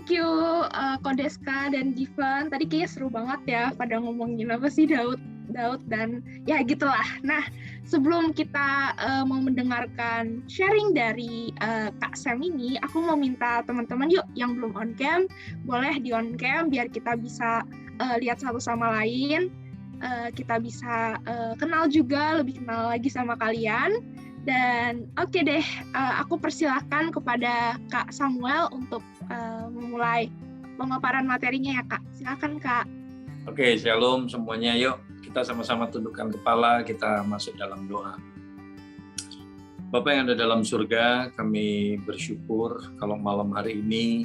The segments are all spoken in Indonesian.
thank you Kodeska dan Given. Tadi kayaknya seru banget ya pada ngomongin apa sih Daud dan ya gitulah. Nah, sebelum kita mau mendengarkan sharing dari Kak Sam ini, aku mau minta teman-teman yuk yang belum on cam boleh di on cam biar kita bisa lihat satu sama lain. Kita bisa kenal juga, lebih kenal lagi sama kalian. Dan oke deh, aku persilahkan kepada Kak Samuel untuk memulai pemaparan materinya ya Kak. Silakan Kak. Oke, shalom semuanya. Yuk kita sama-sama tundukkan kepala, kita masuk dalam doa. Bapa yang ada dalam surga, kami bersyukur kalau malam hari ini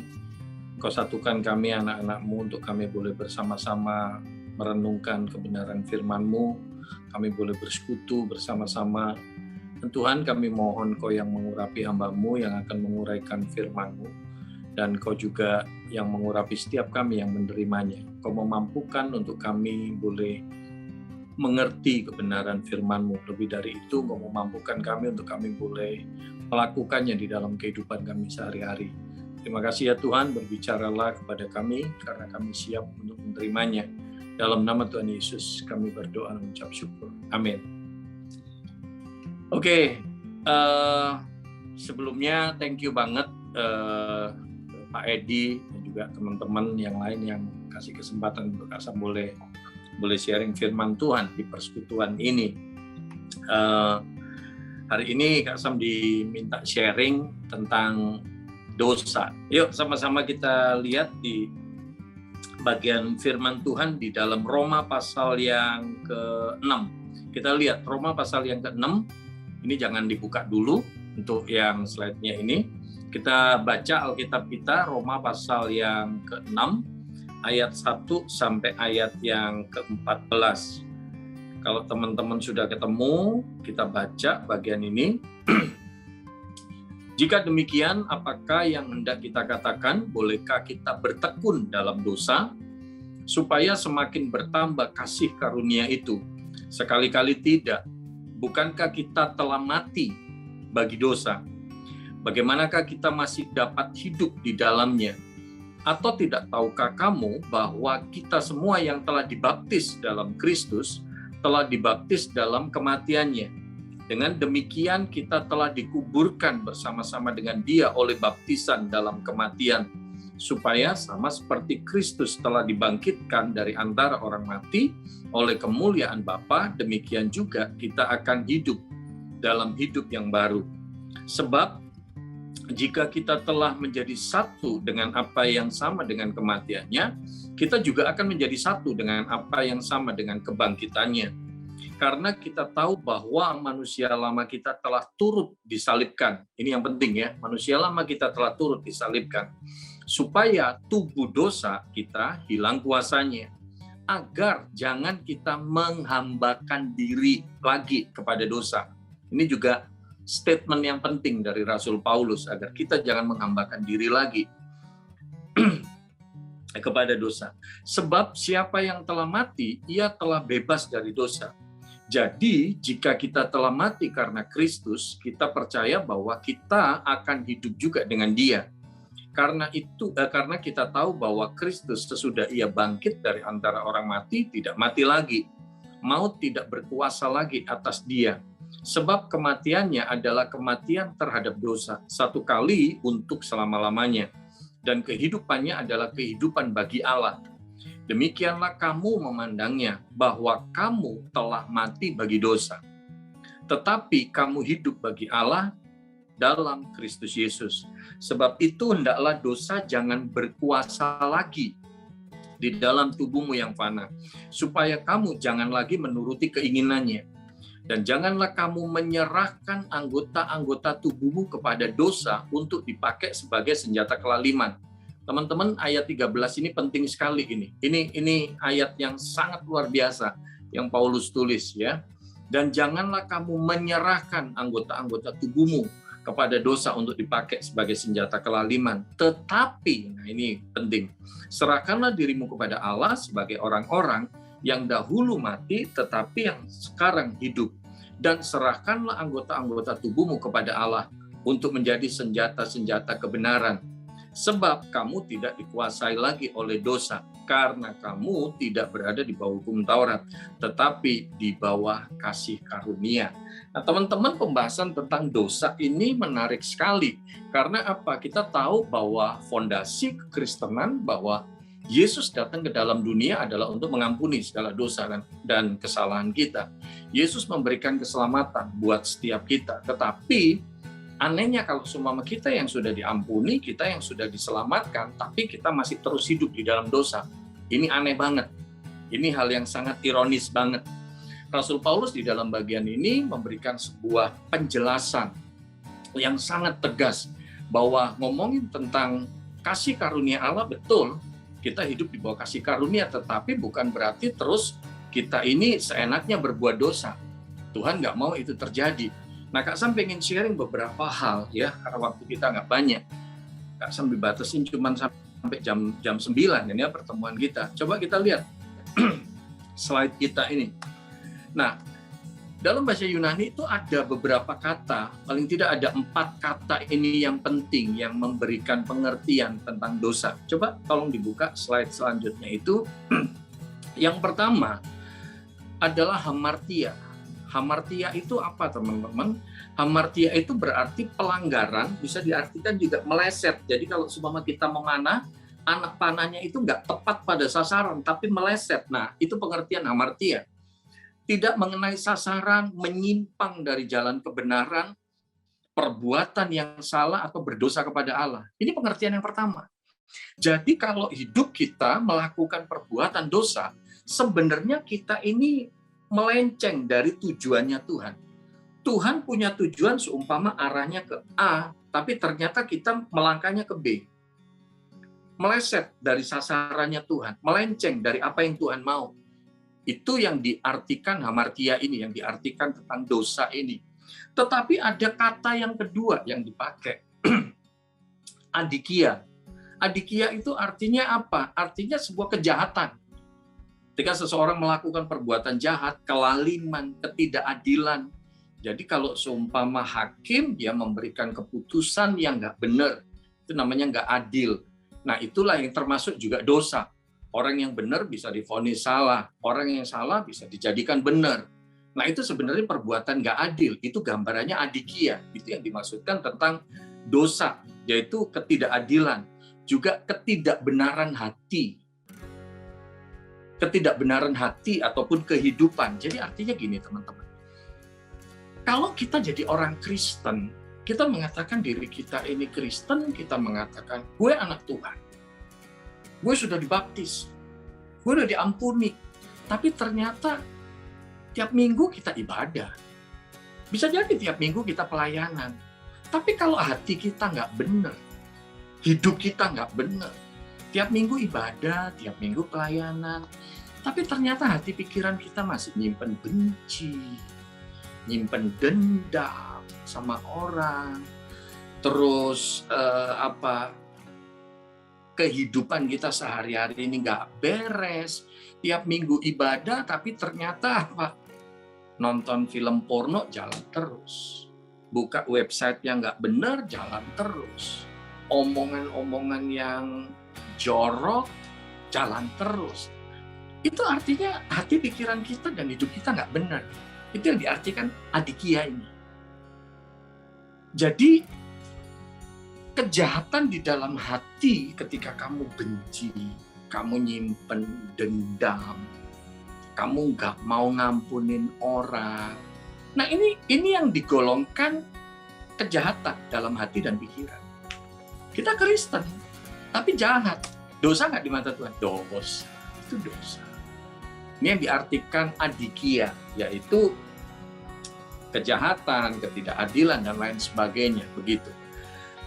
Kau satukan kami anak-anak-Mu untuk kami boleh bersama-sama merenungkan kebenaran firman-Mu. Kami boleh bersekutu bersama-sama. Dan Tuhan, kami mohon Kau yang mengurapi hamba-Mu yang akan menguraikan firman-Mu, dan Kau juga yang mengurapi setiap kami yang menerimanya. Kau memampukan untuk kami boleh mengerti kebenaran firman-Mu. Lebih dari itu, Kau memampukan kami untuk kami boleh melakukannya di dalam kehidupan kami sehari-hari. Terima kasih ya Tuhan, berbicaralah kepada kami karena kami siap untuk menerimanya. Dalam nama Tuhan Yesus kami berdoa dan mengucap syukur. Amin. Oke, sebelumnya thank you banget Pak Edi dan juga teman-teman yang lain yang kasih kesempatan untuk Kak Sam boleh sharing firman Tuhan di persekutuan ini. Hari ini Kak Sam diminta sharing tentang dosa. Yuk sama-sama kita lihat di bagian firman Tuhan di dalam Roma pasal yang ke-6. Kita lihat Roma pasal yang ke-6. Ini jangan dibuka dulu untuk yang slide-nya ini. Kita baca Alkitab kita Roma pasal yang ke-6 ayat 1 sampai ayat yang ke-14. Kalau teman-teman sudah ketemu, kita baca bagian ini. Jika demikian, apakah yang hendak kita katakan? Bolehkah kita bertekun dalam dosa supaya semakin bertambah kasih karunia itu? Sekali-kali tidak. Bukankah kita telah mati bagi dosa? Bagaimanakah kita masih dapat hidup di dalamnya? Atau tidak tahukah kamu bahwa kita semua yang telah dibaptis dalam Kristus telah dibaptis dalam kematiannya? Dengan demikian kita telah dikuburkan bersama-sama dengan Dia oleh baptisan dalam kematian, supaya sama seperti Kristus telah dibangkitkan dari antara orang mati oleh kemuliaan Bapa, demikian juga kita akan hidup dalam hidup yang baru. Sebab jika kita telah menjadi satu dengan apa yang sama dengan kematiannya, kita juga akan menjadi satu dengan apa yang sama dengan kebangkitannya. Karena kita tahu bahwa manusia lama kita telah turut disalibkan. Ini yang penting ya, manusia lama kita telah turut disalibkan. Supaya tubuh dosa kita hilang kuasanya. Agar jangan kita menghambakan diri lagi kepada dosa. Ini juga statement yang penting dari Rasul Paulus, agar kita jangan menghambakan diri lagi kepada dosa. Sebab siapa yang telah mati, ia telah bebas dari dosa. Jadi, jika kita telah mati karena Kristus, kita percaya bahwa kita akan hidup juga dengan Dia. Karena kita tahu bahwa Kristus sesudah Ia bangkit dari antara orang mati, tidak mati lagi. Maut tidak berkuasa lagi atas Dia. Sebab kematiannya adalah kematian terhadap dosa, satu kali untuk selama-lamanya. Dan kehidupannya adalah kehidupan bagi Allah. Demikianlah kamu memandangnya, bahwa kamu telah mati bagi dosa. Tetapi kamu hidup bagi Allah dalam Kristus Yesus. Sebab itu hendaklah dosa jangan berkuasa lagi di dalam tubuhmu yang fana, supaya kamu jangan lagi menuruti keinginannya. Dan janganlah kamu menyerahkan anggota-anggota tubuhmu kepada dosa untuk dipakai sebagai senjata kelaliman. Teman-teman, ayat 13 ini penting sekali ini. Ini ayat yang sangat luar biasa yang Paulus tulis ya. Dan janganlah kamu menyerahkan anggota-anggota tubuhmu kepada dosa untuk dipakai sebagai senjata kelaliman. Tetapi, nah ini penting, serahkanlah dirimu kepada Allah sebagai orang-orang yang dahulu mati tetapi yang sekarang hidup. Dan serahkanlah anggota-anggota tubuhmu kepada Allah untuk menjadi senjata-senjata kebenaran. Sebab kamu tidak dikuasai lagi oleh dosa, karena kamu tidak berada di bawah hukum Taurat, tetapi di bawah kasih karunia. Nah, teman-teman, pembahasan tentang dosa ini menarik sekali. Karena apa? Kita tahu bahwa fondasi kekristenan, bahwa Yesus datang ke dalam dunia adalah untuk mengampuni segala dosa dan kesalahan kita. Yesus memberikan keselamatan buat setiap kita, tetapi anehnya kalau seumpama kita yang sudah diampuni, kita yang sudah diselamatkan, tapi kita masih terus hidup di dalam dosa. Ini aneh banget. Ini hal yang sangat ironis banget. Rasul Paulus di dalam bagian ini memberikan sebuah penjelasan yang sangat tegas bahwa ngomongin tentang kasih karunia Allah, betul, kita hidup di bawah kasih karunia, tetapi bukan berarti terus kita ini seenaknya berbuat dosa. Tuhan nggak mau itu terjadi. Nah, Kak Sam pengen sharing beberapa hal ya, karena waktu kita nggak banyak. Kak Sam dibatasin cuma sampai jam 9 ini ya pertemuan kita. Coba kita lihat slide kita ini. Nah, dalam bahasa Yunani itu ada beberapa kata, paling tidak ada 4 kata ini yang penting, yang memberikan pengertian tentang dosa. Coba tolong dibuka slide selanjutnya itu. Yang pertama adalah hamartia. Hamartia itu apa, teman-teman? Hamartia itu berarti pelanggaran, bisa diartikan juga meleset. Jadi kalau seumpama kita memanah, anak panahnya itu nggak tepat pada sasaran, tapi meleset. Nah, itu pengertian hamartia. Tidak mengenai sasaran, menyimpang dari jalan kebenaran, perbuatan yang salah atau berdosa kepada Allah. Ini pengertian yang pertama. Jadi kalau hidup kita melakukan perbuatan dosa, sebenarnya kita ini melenceng dari tujuannya Tuhan. Tuhan punya tujuan seumpama arahnya ke A, tapi ternyata kita melangkahnya ke B. Meleset dari sasarannya Tuhan, melenceng dari apa yang Tuhan mau. Itu yang diartikan hamartia ini, yang diartikan tentang dosa ini. Tetapi ada kata yang kedua yang dipakai, adikia. Adikia itu artinya apa? Artinya sebuah kejahatan. Ketika seseorang melakukan perbuatan jahat, kelaliman, ketidakadilan. Jadi kalau seumpama hakim, dia memberikan keputusan yang nggak benar. Itu namanya nggak adil. Nah, itulah yang termasuk juga dosa. Orang yang benar bisa divonis salah. Orang yang salah bisa dijadikan benar. Nah, itu sebenarnya perbuatan nggak adil. Itu gambarannya adikia. Itu yang dimaksudkan tentang dosa, yaitu ketidakadilan. Juga ketidakbenaran hati. Ketidakbenaran hati ataupun kehidupan. Jadi artinya gini, teman-teman. Kalau kita jadi orang Kristen, kita mengatakan diri kita ini Kristen, kita mengatakan, gue anak Tuhan. Gue sudah dibaptis. Gue sudah diampuni. Tapi ternyata tiap minggu kita ibadah. Bisa jadi tiap minggu kita pelayanan. Tapi kalau hati kita nggak benar, hidup kita nggak benar, tiap minggu ibadah, tiap minggu pelayanan, tapi ternyata hati pikiran kita masih nyimpen benci, nyimpen dendam sama orang, terus kehidupan kita sehari-hari ini nggak beres, tiap minggu ibadah, tapi ternyata nonton film porno jalan terus, buka website yang nggak benar jalan terus, omongan-omongan yang jorok jalan terus. Itu artinya hati pikiran kita dan hidup kita nggak benar. Itu yang diartikan adikia ini. Jadi kejahatan di dalam hati ketika kamu benci, kamu nyimpen dendam, kamu nggak mau ngampunin orang. Nah, ini yang digolongkan kejahatan dalam hati dan pikiran. Kita Kristen, tapi jahat. Dosa nggak di mata Tuhan? Dosa. Itu dosa. Ini yang diartikan adikia, yaitu kejahatan, ketidakadilan, dan lain sebagainya. Begitu.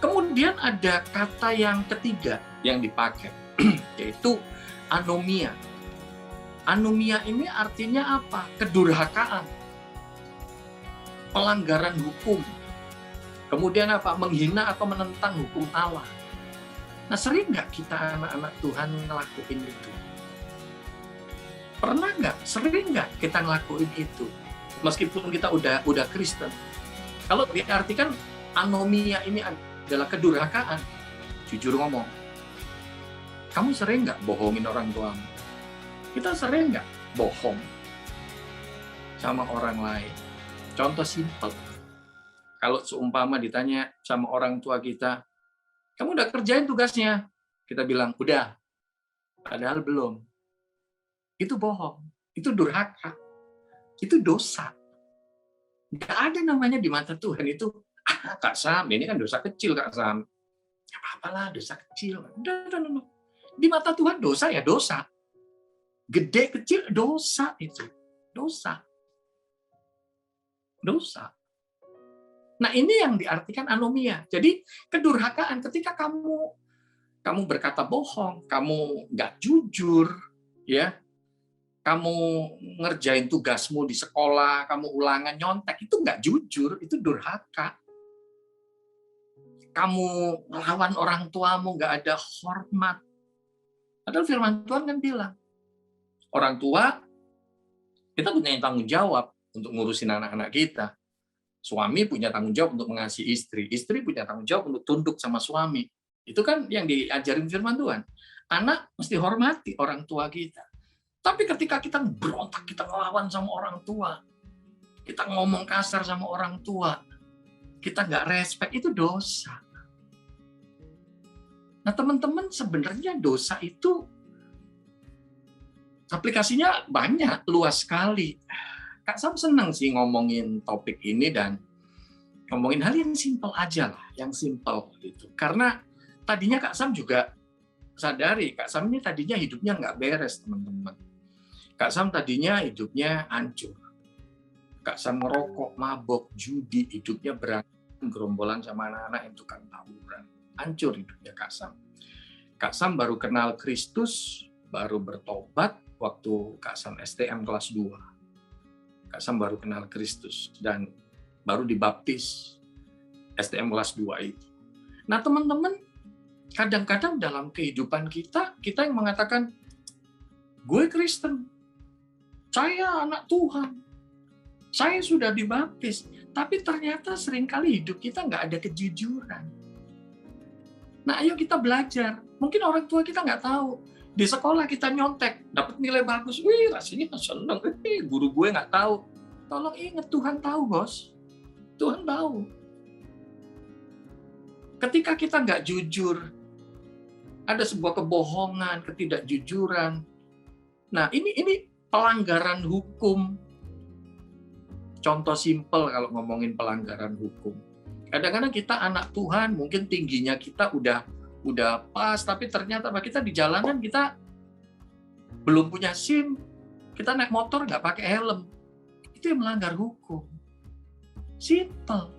Kemudian ada kata yang ketiga yang dipakai, yaitu anomia. Anomia ini artinya apa? Kedurhakaan. Pelanggaran hukum. Kemudian apa? Menghina atau menentang hukum Allah. Nah, sering nggak kita anak-anak Tuhan ngelakuin itu? Pernah nggak? Sering nggak kita ngelakuin itu? Meskipun kita udah Kristen. Kalau diartikan anomia ini adalah kedurhakaan. Jujur ngomong. Kamu sering nggak bohongin orang tuamu? Kita sering nggak bohong sama orang lain? Contoh simpel. Kalau seumpama ditanya sama orang tua kita, kamu udah kerjain tugasnya? Kita bilang, udah. Padahal belum. Itu bohong. Itu durhaka. Itu dosa. Nggak ada namanya di mata Tuhan itu, Kak Sam, ini kan dosa kecil, Kak Sam. Nggak apa-apa lah, dosa kecil. Udah. Di mata Tuhan dosa ya dosa. Gede, kecil, dosa itu. Dosa. Dosa. Nah, ini yang diartikan anomia. Jadi, kedurhakaan ketika kamu berkata bohong, kamu nggak jujur, ya, kamu ngerjain tugasmu di sekolah, kamu ulangan nyontek, itu nggak jujur, itu durhaka. Kamu melawan orang tuamu, nggak ada hormat. Padahal firman Tuhan kan bilang, orang tua, kita punya tanggung jawab untuk ngurusin anak-anak kita. Suami punya tanggung jawab untuk mengasihi istri. Istri punya tanggung jawab untuk tunduk sama suami. Itu kan yang diajarin firman Tuhan. Anak mesti hormati orang tua kita. Tapi ketika kita berontak, kita ngelawan sama orang tua, kita ngomong kasar sama orang tua, kita nggak respect, itu dosa. Nah, teman-teman, sebenarnya dosa itu aplikasinya banyak, luas sekali. Kak Sam senang sih ngomongin topik ini dan ngomongin hal yang simpel aja lah, yang simpel gitu. Karena tadinya Kak Sam juga sadari, Kak Sam ini tadinya hidupnya nggak beres, teman-teman. Kak Sam tadinya hidupnya hancur. Kak Sam ngerokok, mabok, judi, hidupnya berantem, gerombolan sama anak-anak yang tukang tawuran. Hancur hidupnya Kak Sam. Kak Sam baru kenal Kristus, baru bertobat waktu Kak Sam STM kelas 2. Kak Sam baru kenal Kristus dan baru dibaptis STM kelas 2 itu. Nah, teman-teman, kadang-kadang dalam kehidupan kita yang mengatakan, gue Kristen, saya anak Tuhan, saya sudah dibaptis, tapi ternyata seringkali hidup kita nggak ada kejujuran. Nah, ayo kita belajar. Mungkin orang tua kita nggak tahu. Di sekolah kita nyontek, dapat nilai bagus. Wih, rasanya seneng. Guru gue nggak tahu. Tolong ingat, Tuhan tahu, bos. Tuhan tahu. Ketika kita nggak jujur, ada sebuah kebohongan, ketidakjujuran. Nah, ini pelanggaran hukum. Contoh simpel kalau ngomongin pelanggaran hukum. Kadang-kadang kita anak Tuhan, mungkin tingginya kita udah pas, tapi ternyata kita di jalanan kita belum punya SIM, kita naik motor nggak pakai helm, itu yang melanggar hukum. Simple.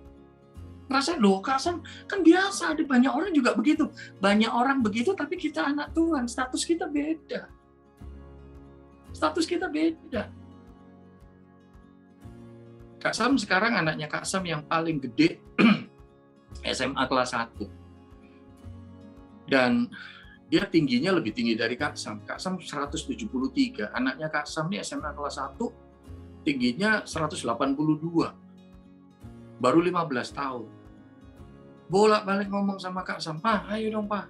Rasanya loh, kan biasa, ada banyak orang juga begitu, banyak orang begitu, tapi kita anak Tuhan, status kita beda. Kak Sam sekarang anaknya Kak Sam yang paling gede SMA kelas 1. Dan dia tingginya lebih tinggi dari Kak Sam. Kak Sam 173. Anaknya Kak Sam ini SMA kelas 1 tingginya 182. Baru 15 tahun. Bolak-balik ngomong sama Kak Sam, "Pak, ayo dong, Pak.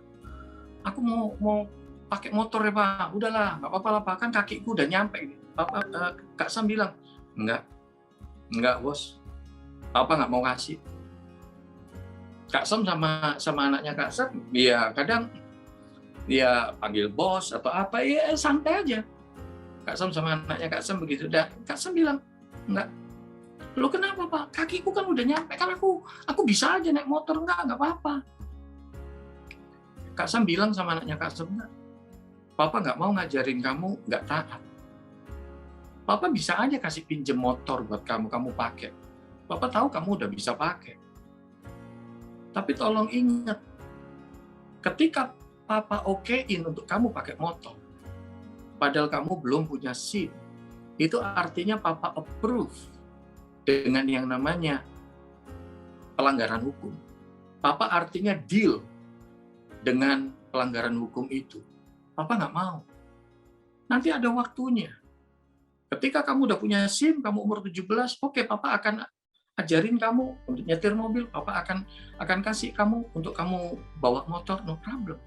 Aku mau pakai motor ya, Pak." "Udahlah, nggak apa-apa lah, Pak. Kan kakiku udah nyampe." Kak Sam bilang, Enggak, bos. Papa nggak mau kasih. Kak Sam sama anaknya Kak Sam, ya kadang dia panggil bos atau apa, ya santai aja. Kak Sam sama anaknya Kak Sam begitu. Dan Kak Sam bilang, enggak. "Lo kenapa, Pak? Kakiku kan udah nyampe. Kan aku bisa aja naik motor. Enggak apa-apa." Kak Sam bilang sama anaknya Kak Sam, "Enggak. Papa nggak mau ngajarin kamu nggak taat. Papa bisa aja kasih pinjem motor buat kamu pakai. Papa tahu kamu udah bisa pakai. Tapi tolong ingat, ketika Papa okein untuk kamu pakai motor, padahal kamu belum punya SIM, itu artinya Papa approve dengan yang namanya pelanggaran hukum. Papa artinya deal dengan pelanggaran hukum itu. Papa nggak mau. Nanti ada waktunya. Ketika kamu udah punya SIM, kamu umur 17, oke, Papa akan ajarin kamu untuk nyetir mobil, papa akan kasih kamu untuk kamu bawa motor, no problem.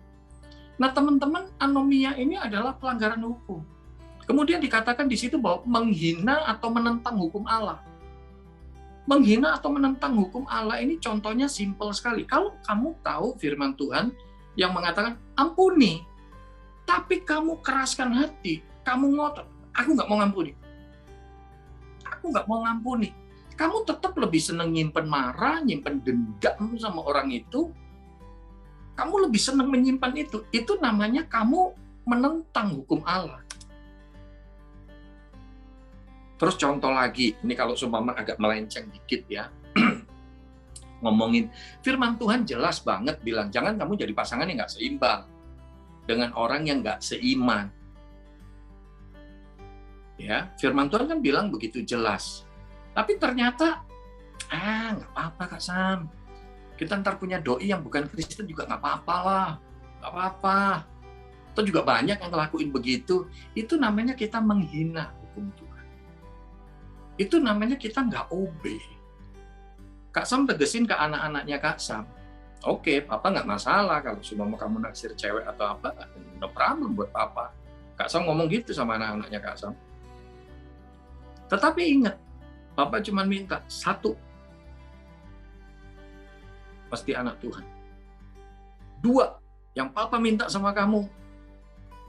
Nah, teman-teman, anomia ini adalah pelanggaran hukum. Kemudian dikatakan di situ bahwa menghina atau menentang hukum Allah. Menghina atau menentang hukum Allah ini contohnya simpel sekali. Kalau kamu tahu firman Tuhan yang mengatakan ampuni, tapi kamu keraskan hati, kamu ngotot, aku nggak mau ngampuni. Aku nggak mau ngampuni. Kamu tetap lebih senang nyimpen marah, nyimpen dendam sama orang itu. Kamu lebih senang menyimpan itu. Itu namanya kamu menentang hukum Allah. Terus contoh lagi, ini kalau seumpama agak melenceng dikit ya, ngomongin firman Tuhan jelas banget bilang, jangan kamu jadi pasangan yang nggak seimbang dengan orang yang nggak seiman. Ya, firman Tuhan kan bilang begitu jelas. Tapi ternyata, nggak apa-apa Kak Sam. Kita ntar punya doi yang bukan Kristen juga nggak apa-apa lah. Nggak apa-apa. Atau juga banyak yang ngelakuin begitu. Itu namanya kita menghina hukum Tuhan. Itu namanya kita nggak obey. Kak Sam tegesin ke anak-anaknya Kak Sam. Oke, papa nggak masalah kalau cuma mau kamu naksir cewek atau apa, no problem buat papa. Kak Sam ngomong gitu sama anak-anaknya Kak Sam. Tetapi ingat, papa cuma minta satu. Pasti anak Tuhan. Dua, yang papa minta sama kamu,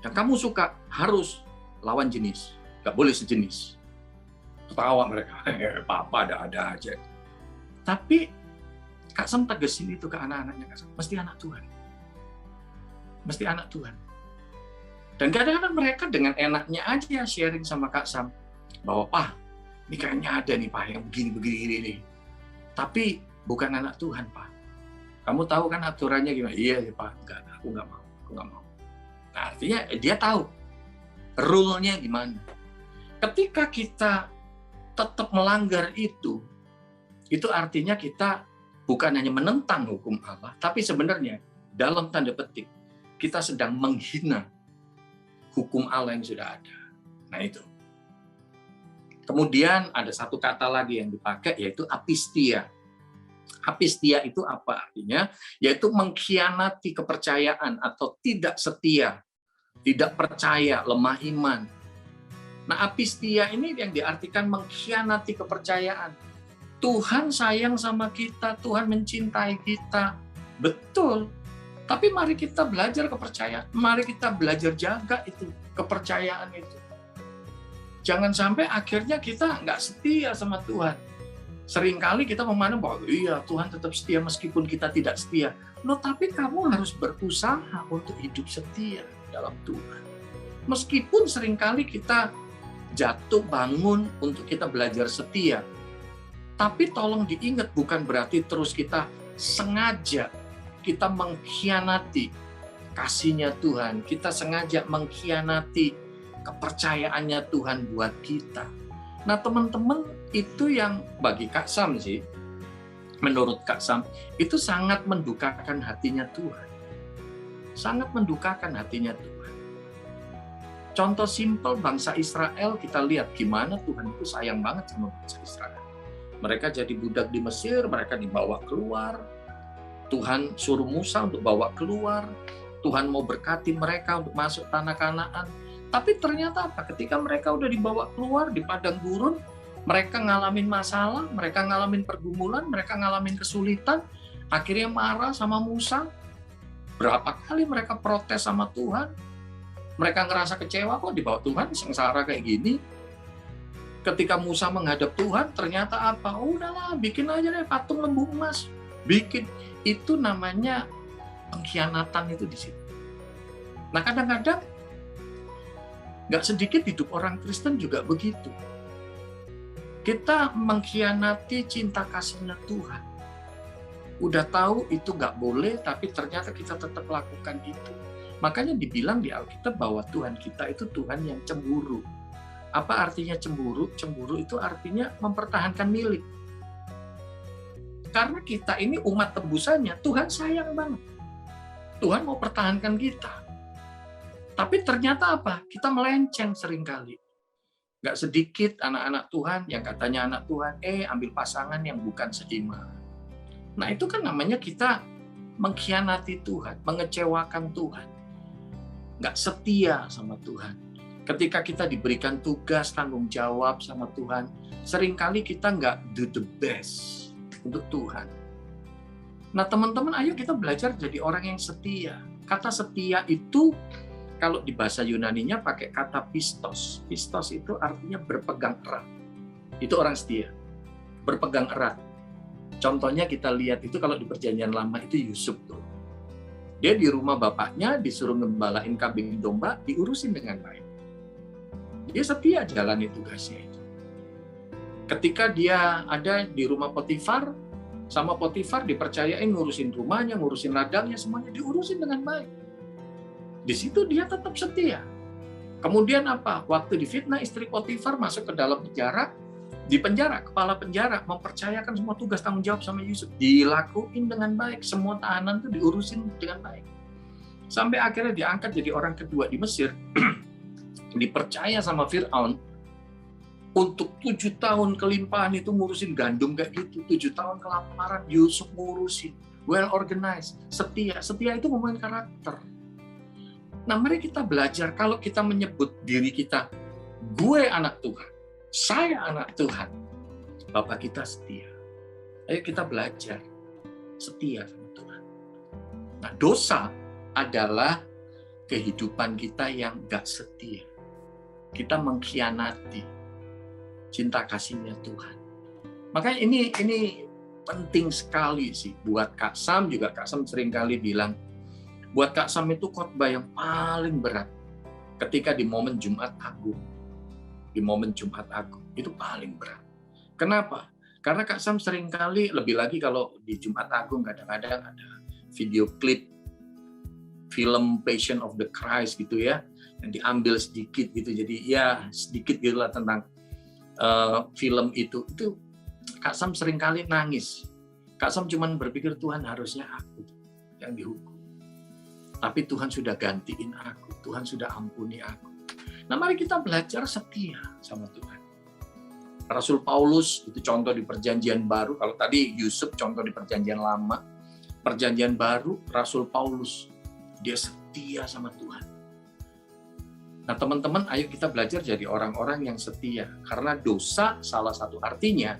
yang kamu suka, harus lawan jenis. Nggak boleh sejenis. Ketawa mereka, papa ada aja. Tapi Kak Sam tegesin itu ke anak-anaknya Kak Sam, mesti anak Tuhan. Mesti anak Tuhan. Dan kadang-kadang mereka dengan enaknya aja sharing sama Kak Sam, bahwa Pak, ini kayaknya ada nih Pak yang begini-begini nih. Tapi bukan anak Tuhan Pak. Kamu tahu kan aturannya gimana? Iya Pak, enggak, aku nggak mau. Nah, artinya dia tahu rule-nya gimana. Ketika kita tetap melanggar itu artinya kita bukan hanya menentang hukum Allah, tapi sebenarnya dalam tanda petik kita sedang menghina hukum Allah yang sudah ada. Nah itu. Kemudian ada satu kata lagi yang dipakai, yaitu apistia. Apistia itu apa artinya? Yaitu mengkhianati kepercayaan atau tidak setia, tidak percaya, lemah iman. Nah, apistia ini yang diartikan mengkhianati kepercayaan. Tuhan sayang sama kita, Tuhan mencintai kita. Betul. Tapi mari kita belajar kepercayaan. Mari kita belajar jaga itu, kepercayaan itu. Jangan sampai akhirnya kita nggak setia sama Tuhan. Seringkali kita memandang bahwa iya, Tuhan tetap setia meskipun kita tidak setia. Loh, tapi kamu harus berusaha untuk hidup setia dalam Tuhan. Meskipun seringkali kita jatuh bangun untuk kita belajar setia. Tapi tolong diingat, bukan berarti terus kita sengaja kita mengkhianati kasihnya Tuhan. Kita sengaja mengkhianati kepercayaannya Tuhan buat kita. Nah teman-teman, itu yang bagi Kak Sam sih, menurut Kak Sam, itu sangat mendukakan hatinya Tuhan. Sangat mendukakan hatinya Tuhan. Contoh simpel bangsa Israel, kita lihat gimana Tuhan itu sayang banget sama bangsa Israel. Mereka jadi budak di Mesir, mereka dibawa keluar. Tuhan suruh Musa untuk bawa keluar. Tuhan mau berkati mereka untuk masuk tanah Kanaan. Tapi ternyata apa? Ketika mereka udah dibawa keluar di padang gurun, mereka ngalamin masalah, mereka ngalamin pergumulan, mereka ngalamin kesulitan. Akhirnya marah sama Musa. Berapa kali mereka protes sama Tuhan. Mereka ngerasa kecewa, kok dibawa Tuhan sengsara kayak gini. Ketika Musa menghadap Tuhan, ternyata apa? Udahlah, bikin aja deh patung lembu emas. Bikin. Itu namanya pengkhianatan itu di situ. Nah kadang-kadang nggak sedikit hidup orang Kristen juga begitu. Kita mengkhianati cinta kasihnya Tuhan. Udah tahu itu nggak boleh, tapi ternyata kita tetap lakukan itu. Makanya dibilang di Alkitab bahwa Tuhan kita itu Tuhan yang cemburu. Apa artinya cemburu? Cemburu itu artinya mempertahankan milik. Karena kita ini umat tebusannya, Tuhan sayang banget. Tuhan mau pertahankan kita. Tapi ternyata apa? Kita melenceng seringkali. Nggak sedikit anak-anak Tuhan yang katanya anak Tuhan, ambil pasangan yang bukan seiman. Nah, itu kan namanya kita mengkhianati Tuhan, mengecewakan Tuhan. Nggak setia sama Tuhan. Ketika kita diberikan tugas, tanggung jawab sama Tuhan, seringkali kita nggak do the best untuk Tuhan. Nah, teman-teman, ayo kita belajar jadi orang yang setia. Kata setia itu, kalau di bahasa Yunaninya pakai kata pistos. Pistos itu artinya berpegang erat. Itu orang setia. Berpegang erat. Contohnya kita lihat itu kalau di Perjanjian Lama itu Yusuf tuh. Dia di rumah bapaknya disuruh ngembalain kambing domba, diurusin dengan baik. Dia setia jalani tugasnya itu. Ketika dia ada di rumah Potifar, sama Potifar dipercayain ngurusin rumahnya, ngurusin ladangnya, semuanya diurusin dengan baik. Di situ dia tetap setia. Kemudian apa? Waktu difitnah istri Potifar masuk ke dalam penjara, di penjara, kepala penjara mempercayakan semua tugas tanggung jawab sama Yusuf. Dilakuin dengan baik, semua tahanan itu diurusin dengan baik. Sampai akhirnya diangkat jadi orang kedua di Mesir, dipercaya sama Fir'aun, untuk 7 tahun kelimpahan itu ngurusin gandum kayak gitu, 7 tahun kelaparan, Yusuf ngurusin, well organized, setia. Setia itu ngomongin karakter. Nah, mari kita belajar, kalau kita menyebut diri kita, gue anak Tuhan, saya anak Tuhan, Bapak kita setia. Ayo kita belajar setia sama Tuhan. Nah, dosa adalah kehidupan kita yang gak setia. Kita mengkhianati cinta kasihnya Tuhan. Makanya ini penting sekali sih buat Kak Sam juga. Kak Sam seringkali bilang, buat Kak Sam itu khotbah yang paling berat ketika di momen Jumat Agung. Di momen Jumat Agung itu paling berat. Kenapa? Karena Kak Sam seringkali, lebih lagi kalau di Jumat Agung kadang-kadang ada video klip film Passion of the Christ gitu ya, yang diambil sedikit gitu, jadi ya sedikit gitulah tentang film itu Kak Sam seringkali nangis. Kak Sam cuman berpikir, Tuhan harusnya aku yang dihukum, tapi Tuhan sudah gantiin aku, Tuhan sudah ampuni aku. Nah, mari kita belajar setia sama Tuhan. Rasul Paulus itu contoh di Perjanjian Baru. Kalau tadi Yusuf contoh di Perjanjian Lama, Perjanjian Baru Rasul Paulus dia setia sama Tuhan. Nah, teman-teman, ayo kita belajar jadi orang-orang yang setia. Karena dosa salah satu artinya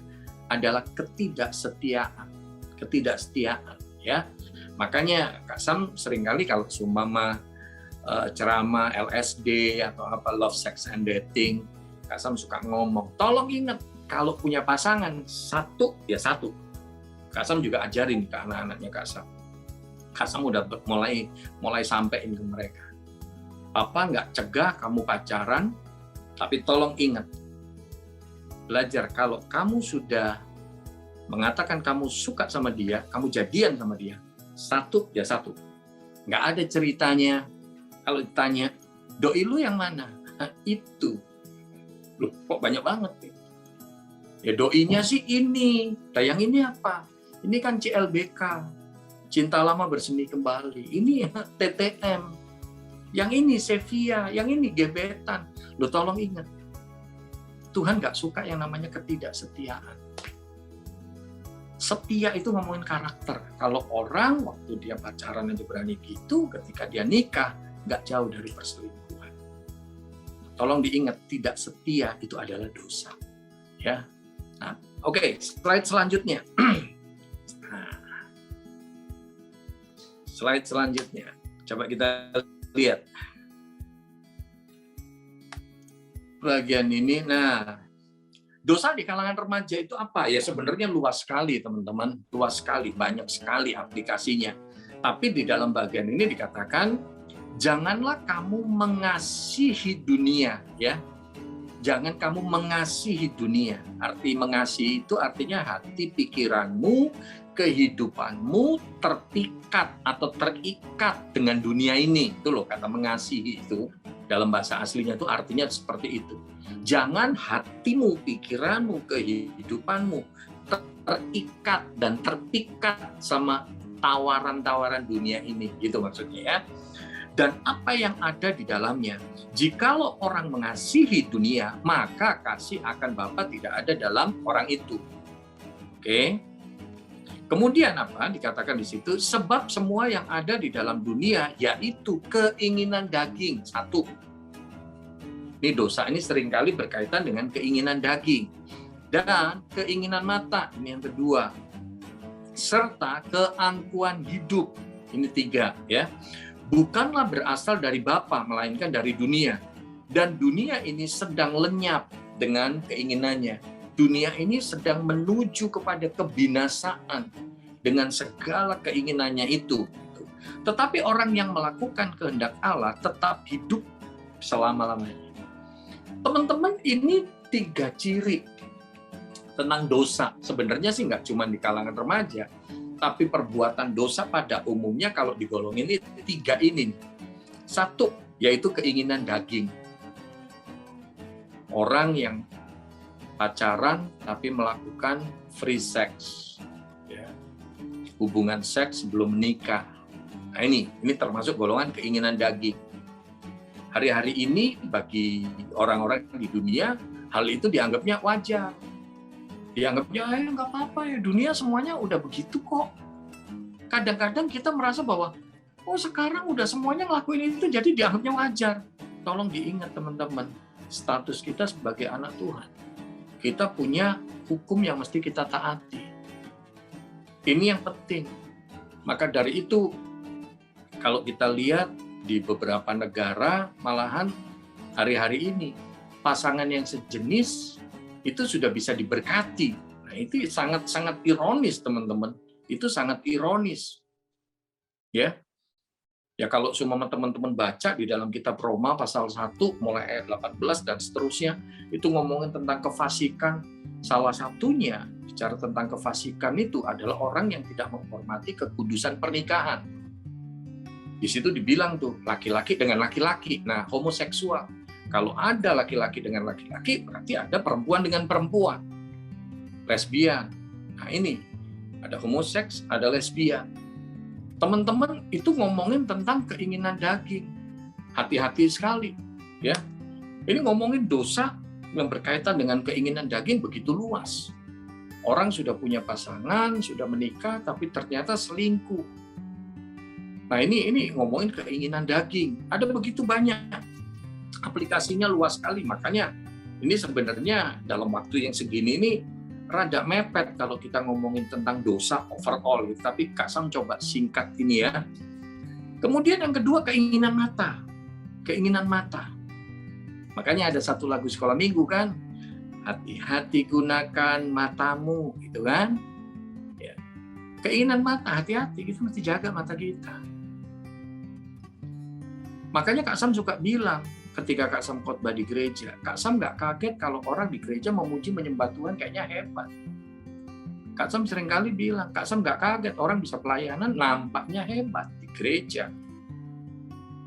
adalah ketidaksetiaan. Ketidaksetiaan, ya. Makanya Kak Sam seringkali kalau seumpama ceramah LSD atau apa love, sex and dating, Kak Sam suka ngomong, tolong ingat kalau punya pasangan satu ya satu. Kak Sam juga ajarin ke anak-anaknya Kak Sam. Kak Sam udah mulai sampein ke mereka. Papa nggak cegah kamu pacaran, tapi tolong ingat, belajar kalau kamu sudah mengatakan kamu suka sama dia, kamu jadian sama dia, satu ya satu. Nggak ada ceritanya, kalau ditanya, doi lu yang mana? Nah, itu. Loh, kok banyak banget? Ya doinya sih ini, yang ini apa? Ini kan CLBK, Cinta Lama Bersemi Kembali. Ini TTM. Yang ini Sevilla, yang ini gebetan. Lo tolong ingat, Tuhan nggak suka yang namanya ketidaksetiaan. Setia itu ngomongin karakter. Kalau orang waktu dia pacaran aja berani gitu, ketika dia nikah nggak jauh dari perselingkuhan. Tolong diingat, tidak setia itu adalah dosa. Ya. Nah, oke, slide selanjutnya. Slide selanjutnya. Coba kita lihat bagian ini. Nah, dosa di kalangan remaja itu apa? Ya sebenarnya luas sekali, teman-teman. Luas sekali, banyak sekali aplikasinya. Tapi di dalam bagian ini dikatakan, janganlah kamu mengasihi dunia, ya. Jangan kamu mengasihi dunia. Arti mengasihi itu artinya hati, pikiranmu, kehidupanmu terpikat atau terikat dengan dunia ini. Itu loh kata mengasihi itu. Dalam bahasa aslinya itu artinya seperti itu. Jangan hatimu, pikiranmu, kehidupanmu terikat dan terpikat sama tawaran-tawaran dunia ini. Gitu maksudnya ya. dan apa yang ada di dalamnya. Jikalau orang mengasihi dunia, maka kasih akan Bapa tidak ada dalam orang itu. Oke. Kemudian apa dikatakan di situ? Sebab semua yang ada di dalam dunia yaitu keinginan daging. Satu. Ini dosa ini seringkali berkaitan dengan keinginan daging dan keinginan mata. Ini yang kedua. Serta keangkuhan hidup. Ini tiga, ya. Bukanlah berasal dari Bapa, melainkan dari dunia. Dan dunia ini sedang lenyap dengan keinginannya. Dunia ini sedang menuju kepada kebinasaan dengan segala keinginannya itu. Tetapi orang yang melakukan kehendak Allah tetap hidup selama-lamanya. Teman-teman, ini 3 ciri tentang dosa. Sebenarnya sih nggak cuma di kalangan remaja, tapi perbuatan dosa pada umumnya kalau digolongin ini 3 ini. 1, yaitu keinginan daging. Orang yang pacaran tapi melakukan free sex, ya. Hubungan seks sebelum menikah. Nah ini termasuk golongan keinginan daging. Hari-hari ini bagi orang-orang di dunia hal itu dianggapnya wajar. Dianggapnya nggak apa-apa ya, dunia semuanya udah begitu kok. Kadang-kadang kita merasa bahwa sekarang udah semuanya ngelakuin itu jadi dianggapnya wajar. Tolong diingat teman-teman, status kita sebagai anak Tuhan. Kita punya hukum yang mesti kita taati. Ini yang penting. Maka dari itu, kalau kita lihat di beberapa negara, malahan hari-hari ini, pasangan yang sejenis itu sudah bisa diberkati. Nah, itu sangat-sangat ironis, teman-teman. Itu sangat ironis. Ya, kalau semua teman-teman baca di dalam kitab Roma pasal 1 mulai ayat 18 dan seterusnya, itu ngomongin tentang kefasikan. Salah satunya bicara tentang kefasikan itu adalah orang yang tidak menghormati kekudusan pernikahan. Di situ dibilang tuh laki-laki dengan laki-laki. Nah, homoseksual. Kalau ada laki-laki dengan laki-laki, berarti ada perempuan dengan perempuan. Lesbian. Nah, ini ada homoseks, ada lesbian. Teman-teman, itu ngomongin tentang keinginan daging. Hati-hati sekali, ya. Ini ngomongin dosa yang berkaitan dengan keinginan daging begitu luas. Orang sudah punya pasangan, sudah menikah, tapi ternyata selingkuh. Nah, ini ngomongin keinginan daging. Ada begitu banyak. Aplikasinya luas sekali. Makanya ini sebenarnya dalam waktu yang segini ini rada mepet kalau kita ngomongin tentang dosa overall, tapi Kak Sam coba singkat ini ya. Kemudian yang kedua, keinginan mata. Keinginan mata. Makanya ada satu lagu sekolah minggu kan, hati-hati gunakan matamu, gitu kan. Ya. Keinginan mata, hati-hati, kita mesti jaga mata kita. Makanya Kak Sam suka bilang, ketika Kak Sam khotbah di gereja, Kak Sam nggak kaget kalau orang di gereja memuji menyembah Tuhan kayaknya hebat. Kak Sam seringkali bilang, Kak Sam nggak kaget orang bisa pelayanan nampaknya hebat di gereja.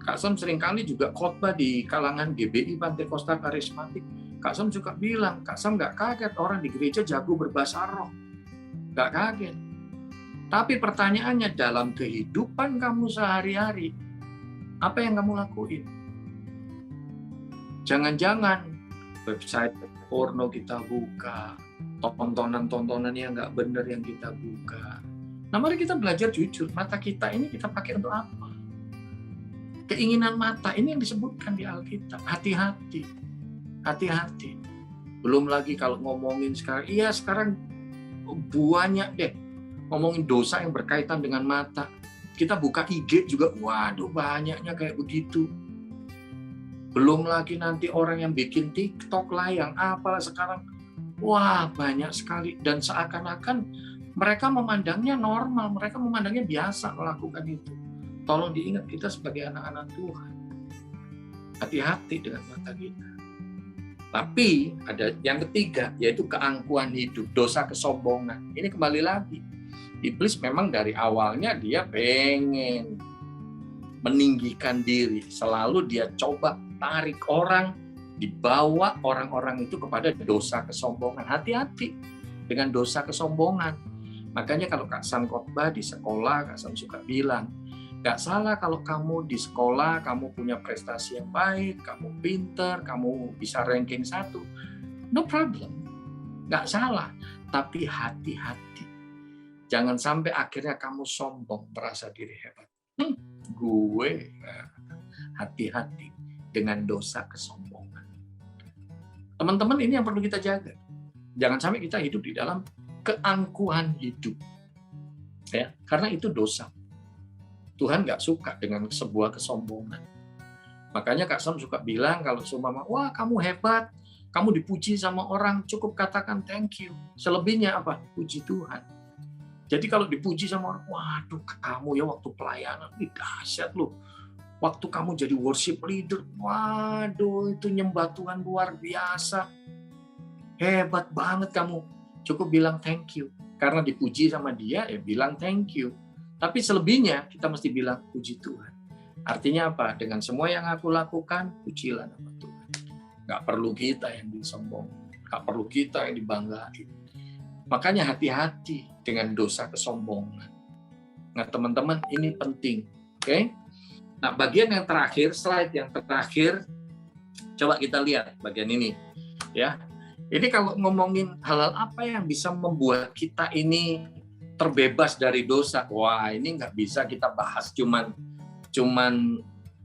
Kak Sam seringkali juga khotbah di kalangan GBI Pantekosta Karismatik. Kak Sam suka bilang, Kak Sam nggak kaget orang di gereja jago berbahasa roh. Nggak kaget. Tapi pertanyaannya, dalam kehidupan kamu sehari-hari, apa yang kamu lakuin? Jangan-jangan website porno kita buka, tontonan-tontonan yang nggak benar yang kita buka. Nah, mari kita belajar jujur, mata kita ini kita pakai untuk apa? Keinginan mata, ini yang disebutkan di Alkitab. Hati-hati, hati-hati. Belum lagi kalau ngomongin sekarang banyak deh ngomongin dosa yang berkaitan dengan mata. Kita buka IG juga, waduh banyaknya kayak begitu. Belum lagi nanti orang yang bikin TikTok lah, yang apalah sekarang. Wah, banyak sekali. Dan seakan-akan mereka memandangnya normal, mereka memandangnya biasa melakukan itu. Tolong diingat, kita sebagai anak-anak Tuhan, hati-hati dengan mata kita. Tapi ada yang ketiga, yaitu keangkuhan hidup, dosa kesombongan. Ini kembali lagi. Iblis memang dari awalnya dia pengen meninggikan diri. Selalu dia coba tarik orang, dibawa orang-orang itu kepada dosa kesombongan. Hati-hati dengan dosa kesombongan. Makanya kalau Kak Sam khotbah di sekolah, Kak Sam suka bilang, Nggak salah kalau kamu di sekolah, kamu punya prestasi yang baik, kamu pinter, kamu bisa ranking 1. No problem. Nggak salah. Tapi hati-hati. Jangan sampai akhirnya kamu sombong, merasa diri hebat. Gue. Hati-hati dengan dosa kesombongan. Teman-teman, ini yang perlu kita jaga. Jangan sampai kita hidup di dalam keangkuhan hidup. Ya, karena itu dosa. Tuhan nggak suka dengan sebuah kesombongan. Makanya Kak Sam suka bilang kalau seumpama, wah kamu hebat, kamu dipuji sama orang, cukup katakan thank you. Selebihnya apa? Puji Tuhan. Jadi kalau dipuji sama orang, waduh kamu ya waktu pelayanan, dahsyat loh. Waktu kamu jadi worship leader, waduh itu nyembah Tuhan luar biasa. Hebat banget kamu. Cukup bilang thank you. Karena dipuji sama dia, ya bilang thank you. Tapi selebihnya kita mesti bilang puji Tuhan. Artinya apa? Dengan semua yang aku lakukan, pujilah nama Tuhan. Nggak perlu kita yang disombong. Nggak perlu kita yang dibanggain. Makanya hati-hati dengan dosa kesombongan. Nah teman-teman, ini penting. Oke? Nah bagian yang terakhir, slide yang terakhir, coba kita lihat bagian ini. Ya, ini kalau ngomongin hal-hal apa yang bisa membuat kita ini terbebas dari dosa, wah ini nggak bisa kita bahas cuman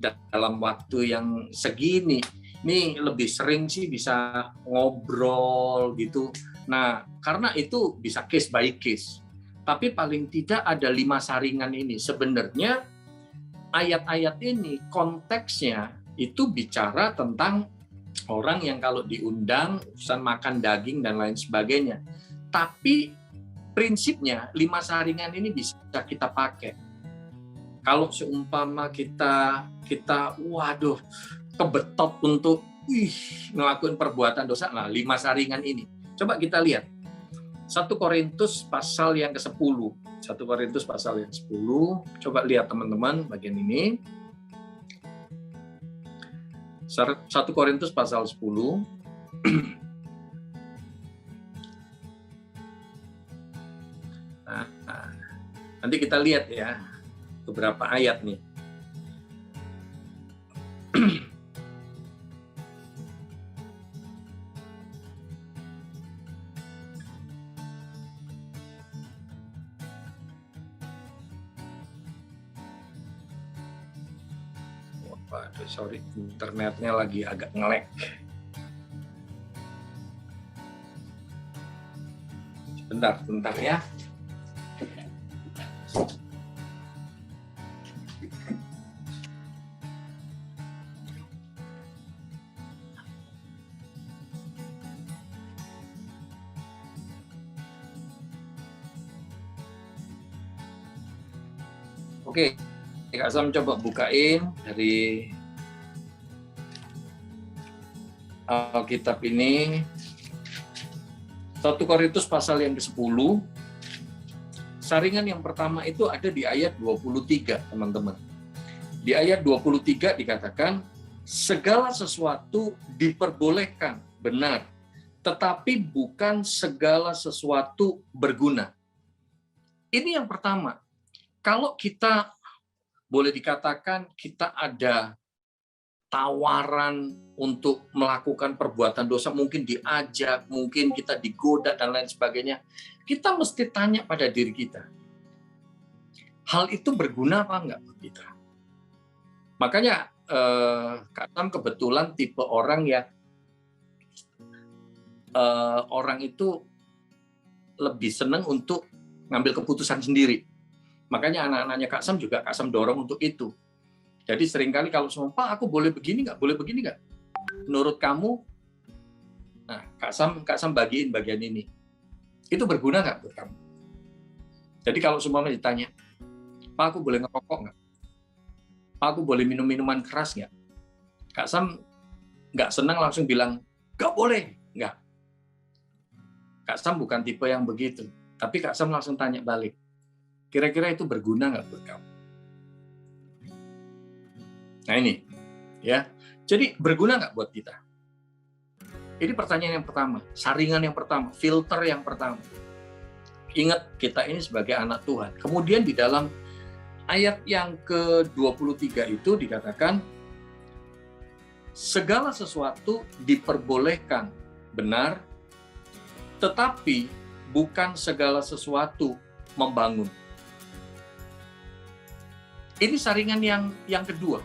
dalam waktu yang segini. Ini lebih sering sih bisa ngobrol gitu. Nah, karena itu bisa case by case. Tapi paling tidak ada 5 saringan ini. Sebenarnya ayat-ayat ini konteksnya itu bicara tentang orang yang kalau diundang urusan makan daging dan lain sebagainya. Tapi prinsipnya 5 saringan ini bisa kita pakai. Kalau seumpama kita waduh kebetot untuk ngelakuin perbuatan dosa, nah 5 saringan ini. Coba kita lihat. 1 Korintus pasal yang ke-10. 1 Korintus pasal yang 10. Coba lihat teman-teman bagian ini. 1 Korintus pasal 10. Nanti kita lihat ya beberapa ayat nih. Waduh, sorry, internetnya lagi agak nge-lag. Bentar ya. Oke, Kak Sam coba bukain dari Alkitab ini. 1 Korintus pasal yang ke-10. Saringan yang pertama itu ada di ayat 23, teman-teman. Di ayat 23 dikatakan, segala sesuatu diperbolehkan, benar, tetapi bukan segala sesuatu berguna. Ini yang pertama. Kalau kita boleh dikatakan kita ada tawaran untuk melakukan perbuatan dosa, mungkin diajak, mungkin kita digoda dan lain sebagainya, kita mesti tanya pada diri kita, hal itu berguna apa enggak buat kita? Makanya Kak Tam kebetulan tipe orang yang orang itu lebih senang untuk ngambil keputusan sendiri. Makanya anak-anaknya Kak Sam juga Kak Sam dorong untuk itu. Jadi seringkali kalau semua, Pak aku boleh begini nggak? Boleh begini nggak? Menurut kamu, nah Kak Sam bagiin bagian ini. Itu berguna nggak buat kamu? Jadi kalau semua ditanya, Pak aku boleh ngerokok nggak? Pak aku boleh minum minuman keras nggak? Kak Sam nggak senang langsung bilang, nggak boleh, nggak. Kak Sam bukan tipe yang begitu. Tapi Kak Sam langsung tanya balik, kira-kira itu berguna nggak buat kamu? Nah ini, ya. Jadi berguna nggak buat kita? Ini pertanyaan yang pertama, saringan yang pertama, filter yang pertama. Ingat, kita ini sebagai anak Tuhan. Kemudian di dalam ayat yang ke-23 itu dikatakan, segala sesuatu diperbolehkan, benar, tetapi bukan segala sesuatu membangun. Ini saringan yang kedua.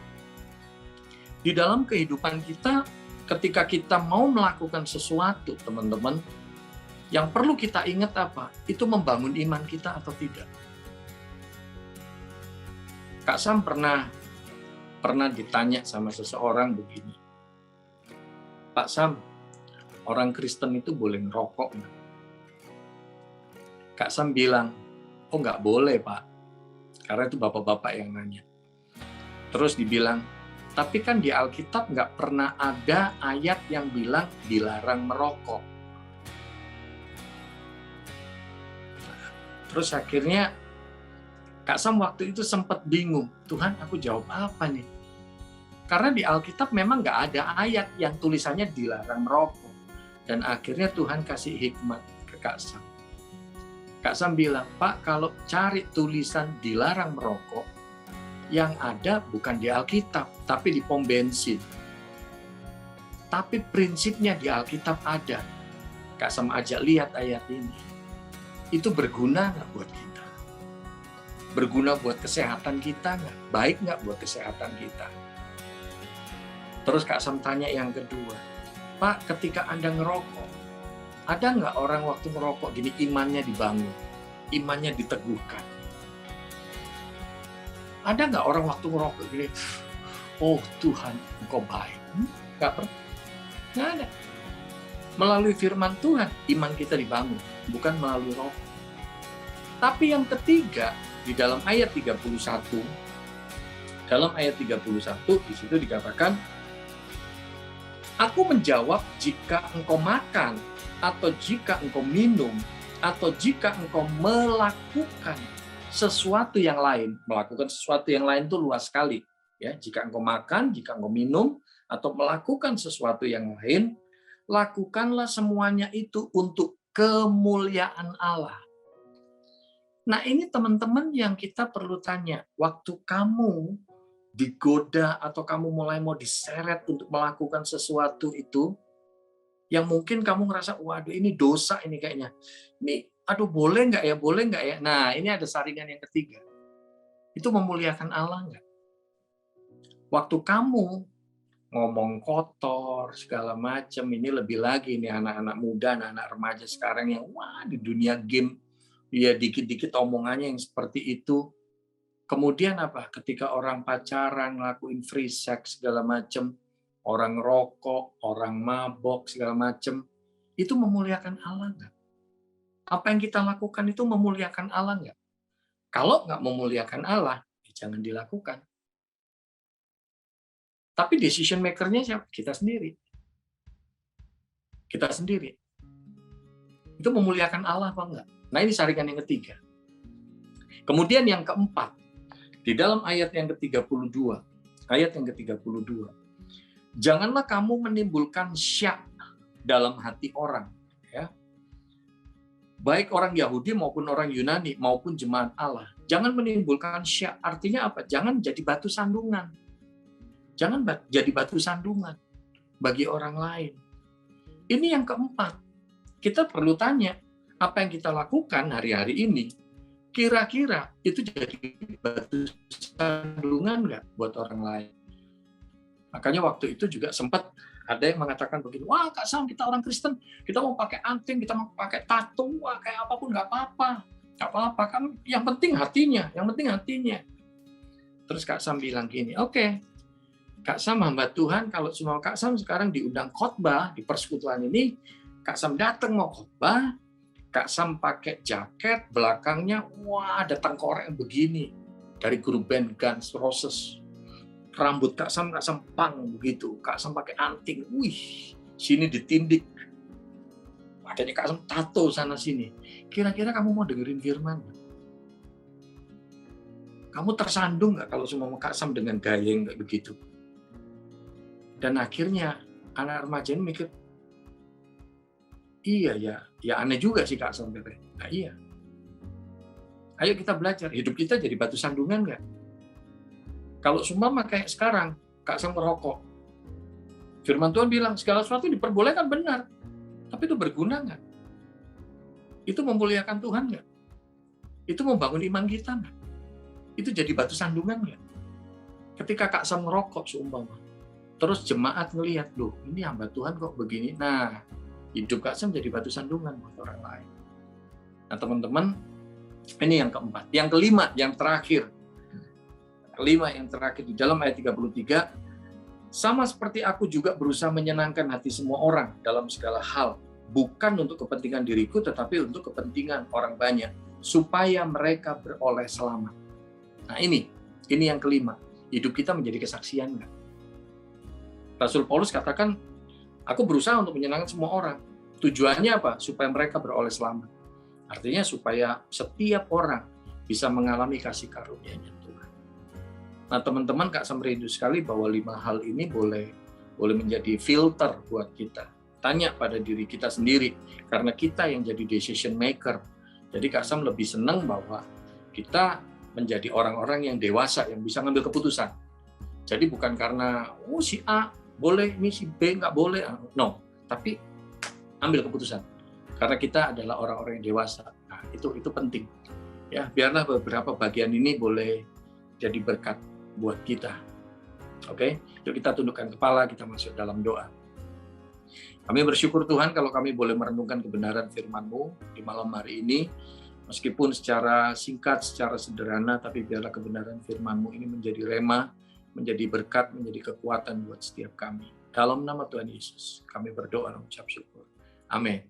Di dalam kehidupan kita, ketika kita mau melakukan sesuatu, teman-teman, yang perlu kita ingat apa? Itu membangun iman kita atau tidak. Kak Sam pernah ditanya sama seseorang begini, Pak Sam, orang Kristen itu boleh ngerokok nggak? Kak Sam bilang, oh nggak boleh Pak, karena itu bapak-bapak yang nanya. Terus dibilang, tapi kan di Alkitab nggak pernah ada ayat yang bilang dilarang merokok. Terus akhirnya Kak Sam waktu itu sempat bingung, Tuhan aku jawab apa nih? Karena di Alkitab memang nggak ada ayat yang tulisannya dilarang merokok. Dan akhirnya Tuhan kasih hikmat ke Kak Sam. Kak Sam bilang, Pak kalau cari tulisan dilarang merokok, yang ada bukan di Alkitab, tapi di pom bensin. Tapi prinsipnya di Alkitab ada. Kak Sam ajak lihat ayat ini. Itu berguna nggak buat kita? Berguna buat kesehatan kita nggak? Baik nggak buat kesehatan kita? Terus Kak Sam tanya yang kedua, Pak ketika Anda ngerokok, ada nggak orang waktu ngerokok gini imannya dibangun, imannya diteguhkan? Ada nggak orang waktu ngerokok gini, oh Tuhan Engkau baik? Nggak pernah, nggak ada. Melalui firman Tuhan, iman kita dibangun, bukan melalui rokok. Tapi yang ketiga, di dalam ayat 31, di situ dikatakan, Aku menjawab jika engkau makan, atau jika engkau minum, atau jika engkau melakukan sesuatu yang lain. Melakukan sesuatu yang lain itu luas sekali. Ya, jika engkau makan, jika engkau minum, atau melakukan sesuatu yang lain, lakukanlah semuanya itu untuk kemuliaan Allah. Nah ini teman-teman yang kita perlu tanya, waktu kamu digoda atau kamu mulai mau diseret untuk melakukan sesuatu itu, yang mungkin kamu ngerasa, waduh ini dosa ini kayaknya. Ini, aduh boleh nggak ya, boleh nggak ya? Nah ini ada saringan yang ketiga. Itu memuliakan Allah nggak? Waktu kamu ngomong kotor, segala macam, ini lebih lagi nih anak-anak muda, anak-anak remaja sekarang yang wah di dunia game, ya dikit-dikit omongannya yang seperti itu. Kemudian apa? Ketika orang pacaran, ngelakuin free sex, segala macam, orang rokok, orang mabok, segala macam, itu memuliakan Allah nggak? Apa yang kita lakukan itu memuliakan Allah nggak? Kalau nggak memuliakan Allah, ya jangan dilakukan. Tapi decision maker-nya siapa? Kita sendiri. Kita sendiri. Itu memuliakan Allah apa enggak? Nah ini saringan yang ketiga. Kemudian yang keempat, di dalam ayat yang ke-32, janganlah kamu menimbulkan syak dalam hati orang, ya. Baik orang Yahudi maupun orang Yunani maupun jemaat Allah. Jangan menimbulkan syak, artinya apa? Jangan jadi batu sandungan. Jangan jadi batu sandungan bagi orang lain. Ini yang keempat. Kita perlu tanya, apa yang kita lakukan hari-hari ini, kira-kira itu jadi batu sandungan nggak buat orang lain? Makanya waktu itu juga sempat ada yang mengatakan begini, wah Kak Sam, kita orang Kristen, kita mau pakai anting, kita mau pakai tato, wah kayak apapun nggak apa-apa. Nggak apa-apa, kan yang penting hatinya, Terus Kak Sam bilang gini, oke, Kak Sam hamba Tuhan, kalau semua Kak Sam sekarang diundang khotbah di persekutuan ini, Kak Sam datang mau khotbah, Kak Sam pakai jaket, belakangnya, wah ada tengkorak yang begini, dari grup band Guns N' Roses. Rambut Kak Sam pang begitu, Kak Sam pakai anting, wih, sini ditindik. Adanya Kak Sam tato sana sini. Kira-kira kamu mau dengerin firman? Kamu tersandung nggak kalau semua Kak Sam dengan gaya yang kayak begitu? Dan akhirnya anak remaja ini mikir, iya ya aneh juga sih Kak Sam. Nah iya. Ayo kita belajar, hidup kita jadi batu sandungan nggak? Kalau seumpama kayak sekarang, Kak Sam merokok. Firman Tuhan bilang, segala sesuatu diperbolehkan benar. Tapi itu berguna nggak? Itu memuliakan Tuhan nggak? Itu membangun iman kita nggak? Itu jadi batu sandungan nggak? Ketika Kak Sam merokok seumpama, terus jemaat ngelihat, loh ini hamba Tuhan kok begini. Nah, hidup Kak Sam jadi batu sandungan buat orang lain. Nah teman-teman, ini yang keempat. Yang kelima, yang terakhir. Kelima, yang terakhir di dalam ayat 33, sama seperti aku juga berusaha menyenangkan hati semua orang dalam segala hal, bukan untuk kepentingan diriku, tetapi untuk kepentingan orang banyak, supaya mereka beroleh selamat. Nah ini yang kelima. Hidup kita menjadi kesaksian nggak? Rasul Paulus katakan, aku berusaha untuk menyenangkan semua orang. Tujuannya apa? Supaya mereka beroleh selamat. Artinya supaya setiap orang bisa mengalami kasih karunia-Nya Tuhan. Nah teman-teman, Kak Sam rindu sekali bahwa 5 hal ini boleh menjadi filter buat kita. Tanya pada diri kita sendiri, karena kita yang jadi decision maker. Jadi Kak Sam lebih senang bahwa kita menjadi orang-orang yang dewasa, yang bisa ngambil keputusan. Jadi bukan karena, si A boleh, ini si B nggak boleh. No, tapi ambil keputusan. Karena kita adalah orang-orang yang dewasa. Nah, itu penting. Ya, biarlah beberapa bagian ini boleh jadi berkat buat kita. Oke, yuk kita tundukkan kepala, kita masuk dalam doa. Kami bersyukur Tuhan kalau kami boleh merenungkan kebenaran firman-Mu di malam hari ini. Meskipun secara singkat, secara sederhana, tapi biarlah kebenaran firman-Mu ini menjadi rema, menjadi berkat, menjadi kekuatan buat setiap kami. Dalam nama Tuhan Yesus, kami berdoa dan mengucap syukur. Amin.